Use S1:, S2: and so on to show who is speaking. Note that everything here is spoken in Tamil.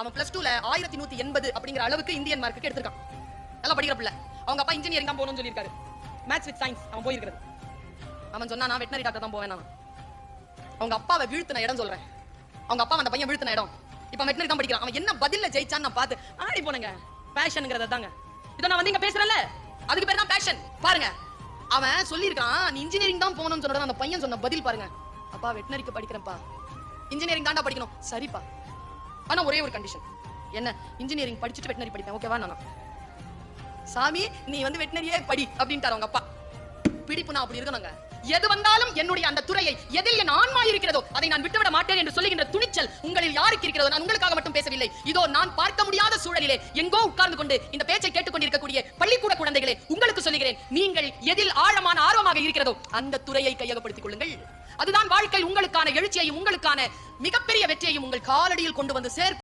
S1: அவன் +2ல 1180 அப்படிங்கிற அளவுக்கு இந்தியன் மார்க்குக்கு எடுத்திருக்கான். நல்லா படிக்கிற பிள்ளை. அவங்க அப்பா இன்ஜினியரிங் தான் போகணும்னு சொல்லியிருக்காரு. மேத்ஸ் வித் சயின்ஸ் அவன் போயிருக்கிறது. அவன் சொன்னா நான் வெட்டனரி டாக்டர் தான் போவேன். அவங்க அப்பாவை வீழ்த்தின இடம் சொல்றேன். அவங்க அப்பா அந்த பையன் வீழ்த்தின இடம். இப்ப வெட்டனரி தான் படிக்கிறான். அவன் என்ன பதில்ல ஜெயிச்சான்னு நான் பார்த்து ஆடி போனேங்க. பேஷன்ங்கிறது தாங்க. இத நான் வந்து இங்க பேசுறேன்ல, அதுக்கு பேர் தான் பேஷன். பாருங்க, அவன் சொல்லியிருக்கான் நீ இன்ஜினியரிங் தான் போகணும்னு சொன்னத அந்த பையன் சொன்ன பதில் பாருங்க. அப்பா வெட்டனரிக்கு படிக்கிறேன்ப்பா, இன்ஜினியரிங் தாண்டா படிக்கணும். சரிப்பா, ஆனா ஒரே ஒரு கண்டிஷன். என்ன? இன்ஜினியரிங் படிச்சுட்டு வெட்டனரி படிப்பேன், ஓகேவா? நானா சாமி நீ வந்து வெட்டனரியே படி அப்படின்ட்டாரு அவங்க அப்பா. பிடிப்பு நான் அப்படி இருக்கணுங்க. எது வந்தாலும் என்னுடைய அந்த துறையை எதில் என் ஆன்மா இருக்கிறதோ அதை நான் விட்டுவிட மாட்டேன் என்று சொல்லுகின்ற துணிச்சல் உங்களில் யாருக்கு இருக்கிறதோ? நான் உங்களுக்காக மட்டும் பேசவில்லை. இதோ நான் பார்க்க முடியாத சூழலிலே எங்கோ உட்கார்ந்து கொண்டு இந்த பேச்சை கேட்டுக்கொண்டிருக்கக்கூடிய பள்ளிக்கூட குழந்தைகளே, உங்களுக்கு சொல்லுகிறேன், நீங்கள் எதில் ஆழமான ஆர்வமாக இருக்கிறதோ அந்த துறையை கையகப்படுத்திக் கொள்ளுங்கள். அதுதான் வாழ்க்கை உங்களுக்கான எழுச்சியையும் உங்களுக்கான மிகப்பெரிய வெற்றியையும் உங்கள் காலடியில் கொண்டு வந்து சேர்க்கும்.